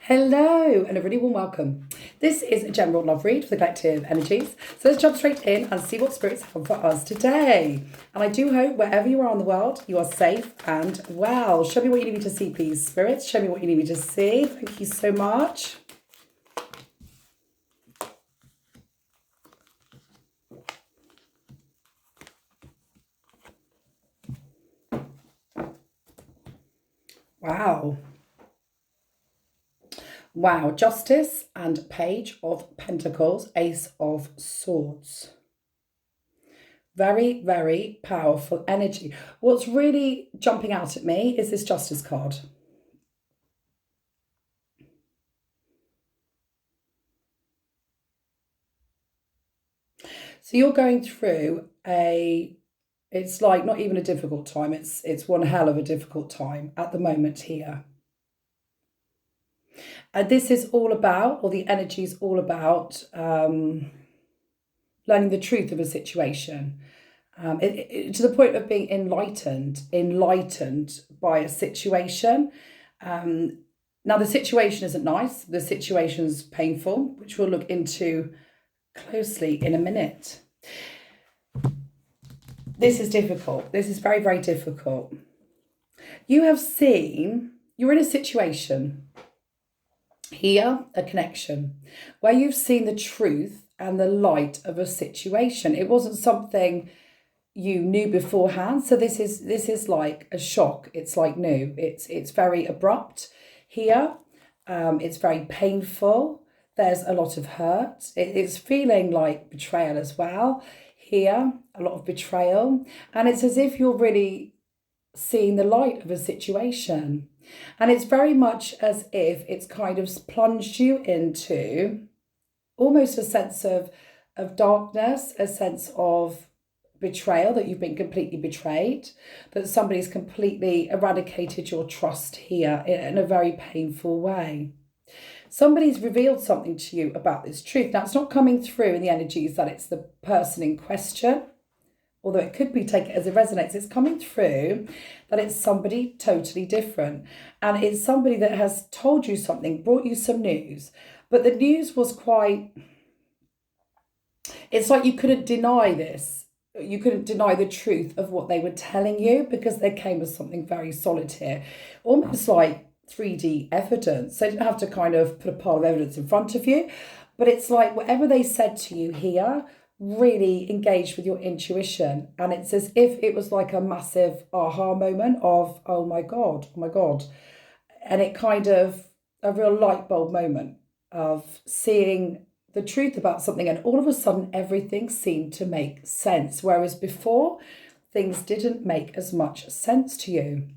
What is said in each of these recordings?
Hello and a really warm welcome. This is a general love read for the collective energies. So let's jump straight in and see what spirits have for us today. And I do hope wherever you are in the world, you are safe and well. Show me what you need me to see, please, spirits. Show me what you need me to see. Thank you so much. Wow. Wow, Justice and Page of Pentacles, Ace of Swords. Very, very powerful energy. What's really jumping out at me is this Justice card. So you're going through it's like not even a difficult time. It's one hell of a difficult time at the moment here. And this is all about, or the energy is all about, learning the truth of a situation. To the point of being enlightened by a situation. Now, the situation isn't nice. The situation's painful, which we'll look into closely in a minute. This is difficult. This is very, very difficult. You're in a situation here, a connection, where you've seen the truth and the light of a situation. It wasn't something you knew beforehand. So this is like a shock. It's like new. It's very abrupt here. It's very painful. There's a lot of hurt. It's feeling like betrayal as well. Here, a lot of betrayal. And it's as if you're really seeing the light of a situation. And it's very much as if it's kind of plunged you into almost a sense of darkness, a sense of betrayal, that you've been completely betrayed, that somebody's completely eradicated your trust here in a very painful way. Somebody's revealed something to you about this truth. Now, it's not coming through in the energies that it's the person in question, although it could be taken as it resonates. It's coming through that it's somebody totally different. And it's somebody that has told you something, brought you some news. But the news was it's like you couldn't deny this. You couldn't deny the truth of what they were telling you, because they came as something very solid here. Almost like 3D evidence. They didn't have to kind of put a pile of evidence in front of you. But it's like whatever they said to you here really engaged with your intuition. And it's as if it was like a massive aha moment of, oh my God. And it kind of a real light bulb moment of seeing the truth about something. And all of a sudden, everything seemed to make sense. Whereas before, things didn't make as much sense to you.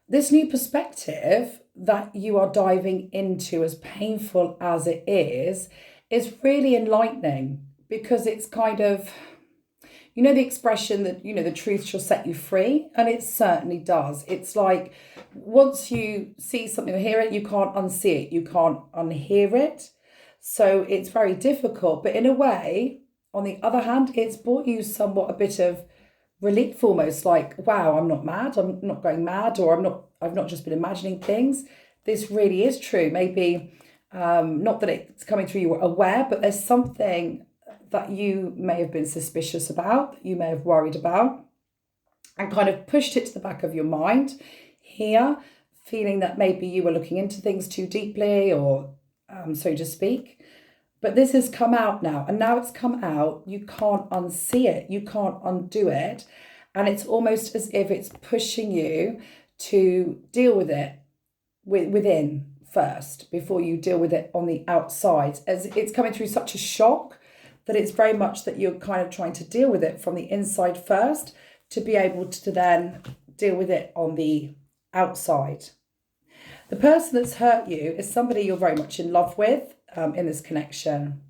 This new perspective that you are diving into, as painful as it is really enlightening, because it's kind of, you know, the expression that, you know, the truth shall set you free, and it certainly does. It's like once you see something or hear it, you can't unsee it, you can't unhear it. So it's very difficult, but in a way, on the other hand, it's brought you somewhat a bit of relief, almost like, wow, I'm not mad, I'm not going mad, or I've not just been imagining things. This really is true. Maybe not that it's coming through you were aware, but there's something that you may have been suspicious about, that you may have worried about, and kind of pushed it to the back of your mind here, feeling that maybe you were looking into things too deeply, or so to speak. But this has come out now, and now it's come out, you can't unsee it, you can't undo it. And it's almost as if it's pushing you to deal with it within first, before you deal with it on the outside. As it's coming through such a shock that it's very much that you're kind of trying to deal with it from the inside first, to be able to then deal with it on the outside. The person that's hurt you is somebody you're very much in love with. In this connection,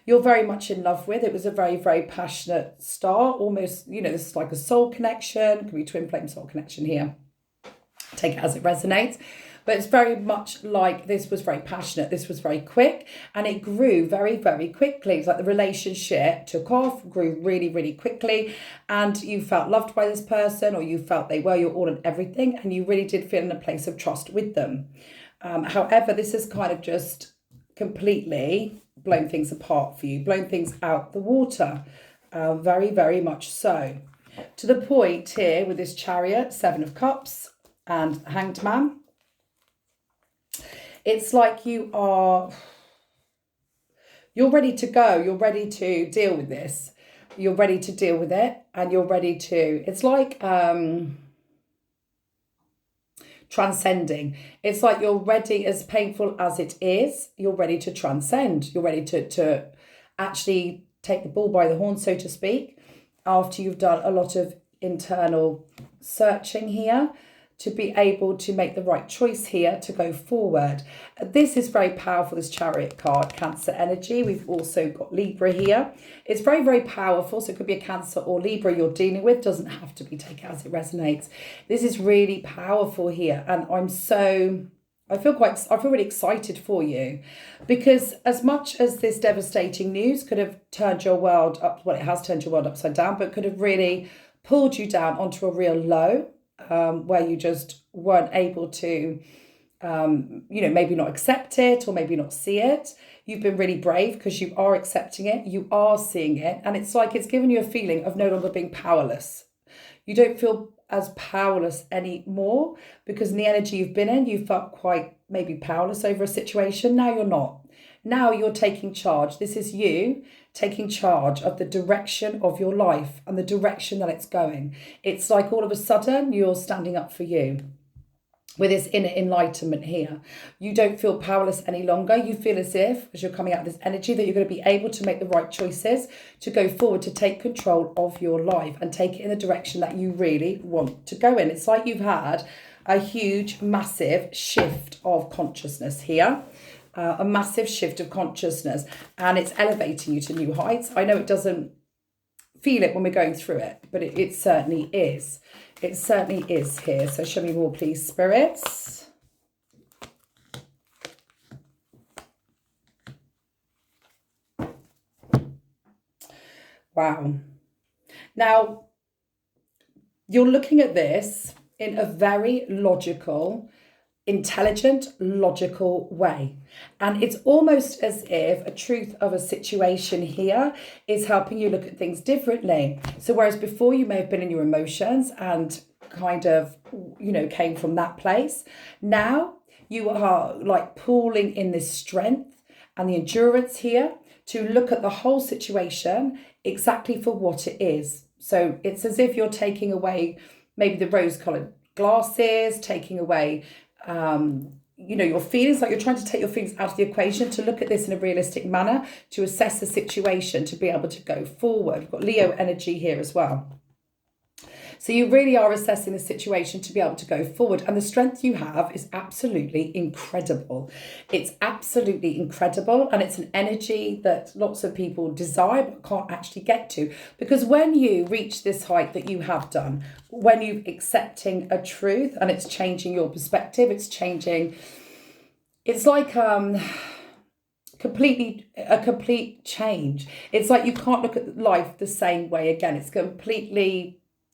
you're very much in love with. It was a very, very passionate start, almost, you know, this is like a soul connection, could be twin flame soul connection here, take it as it resonates. But it's very much like this was very passionate, this was very quick, and it grew very, very quickly. It's like the relationship took off, grew really, really quickly, and you felt loved by this person, or you felt they were your all and everything, and you really did feel in a place of trust with them. However, this has kind of just completely blown things apart for you, blown things out the water, very, very much so. To the point here with this Chariot, 7 of Cups and Hanged Man. It's like you're ready to go, you're ready to deal with this, you're ready to deal with it, and you're ready to, it's like transcending. It's like you're ready, as painful as it is, you're ready to transcend. You're ready to actually take the bull by the horn, so to speak, after you've done a lot of internal searching here, to be able to make the right choice here to go forward. This is very powerful, this Chariot card, Cancer energy. We've also got Libra here. It's very, very powerful. So it could be a Cancer or Libra you're dealing with. Doesn't have to be, take it as it resonates. This is really powerful here. And I feel really excited for you, because as much as this devastating news could have turned your world up, well, it has turned your world upside down, but could have really pulled you down onto a real low, where you just weren't able to, maybe not accept it or maybe not see it. You've been really brave because you are accepting it, you are seeing it, and it's like it's given you a feeling of no longer being powerless. You don't feel as powerless anymore, because in the energy you've been in, you felt quite maybe powerless over a situation. Now you're not. Now you're taking charge. This is you taking charge of the direction of your life and the direction that it's going. It's like all of a sudden you're standing up for you with this inner enlightenment here. You don't feel powerless any longer. You feel as if, as you're coming out of this energy, that you're going to be able to make the right choices to go forward, to take control of your life and take it in the direction that you really want to go in. It's like you've had a huge, massive shift of consciousness here. A massive shift of consciousness, and it's elevating you to new heights. I know it doesn't feel it when we're going through it, but it certainly is. It certainly is here. So show me more, please, spirits. Wow. Now, you're looking at this in a very logical, intelligent, logical way. And it's almost as if a truth of a situation here is helping you look at things differently. So whereas before you may have been in your emotions and kind of, came from that place, now you are like pulling in this strength and the endurance here to look at the whole situation exactly for what it is. So it's as if you're taking away maybe the rose-colored glasses, taking away your feelings, like you're trying to take your feelings out of the equation, to look at this in a realistic manner, to assess the situation, to be able to go forward. We've got Leo energy here as well. So you really are assessing the situation to be able to go forward. And the strength you have is absolutely incredible. It's absolutely incredible. And it's an energy that lots of people desire but can't actually get to. Because when you reach this height that you have done, when you're accepting a truth and it's changing your perspective, it's changing, it's like a complete change. It's like you can't look at life the same way again.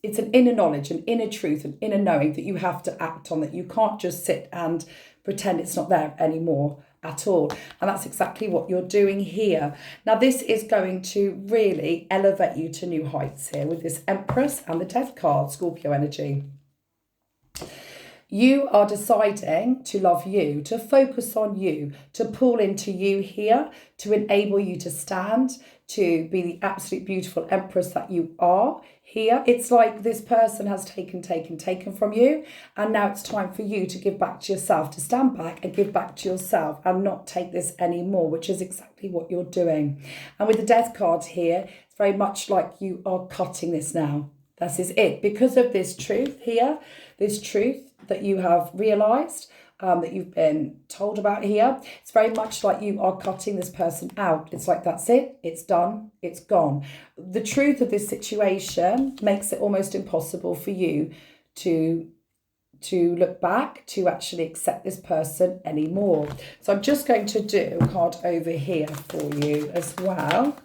It's an inner knowledge, an inner truth, an inner knowing that you have to act on, that you can't just sit and pretend it's not there anymore at all. And that's exactly what you're doing here. Now, this is going to really elevate you to new heights here with this Empress and the Death card, Scorpio energy. You are deciding to love you, to focus on you, to pull into you here, to enable you to stand, to be the absolute beautiful Empress that you are here. It's like this person has taken from you, and now it's time for you to give back to yourself, to stand back and give back to yourself and not take this anymore, which is exactly what you're doing. And with the Death card here, it's very much like you are cutting this now. This is it. Because of this truth here, this truth that you have realised, that you've been told about here, it's very much like you are cutting this person out. It's like, that's it, it's done, it's gone. The truth of this situation makes it almost impossible for you to to look back to actually accept this person anymore. So I'm just going to do a card over here for you as well.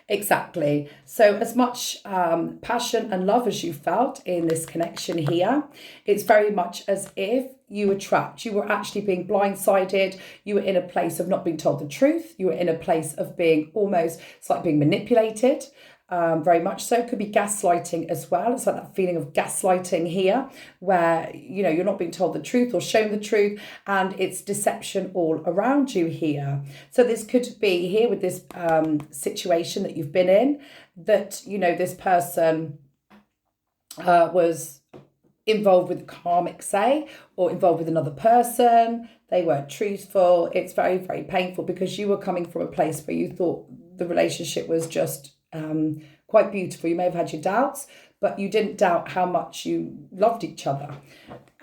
Exactly. So as much passion and love as you felt in this connection here, it's very much as if you were trapped. You were actually being blindsided. You were in a place of not being told the truth. You were in a place of being almost, it's like being manipulated. Very much so. Could be gaslighting as well. It's like that feeling of gaslighting here where, you know, you're not being told the truth or shown the truth, and it's deception all around you here. So this could be here with this situation that you've been in, that, you know, this person was involved with karmic, say, or involved with another person. They weren't truthful. It's very, very painful because you were coming from a place where you thought the relationship was just quite beautiful. You may have had your doubts, but you didn't doubt how much you loved each other.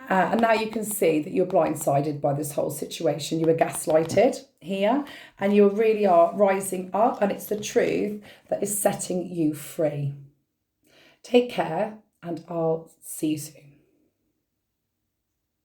And now you can see that you're blindsided by this whole situation. You were gaslighted here, and you really are rising up, and it's the truth that is setting you free. Take care, and I'll see you soon.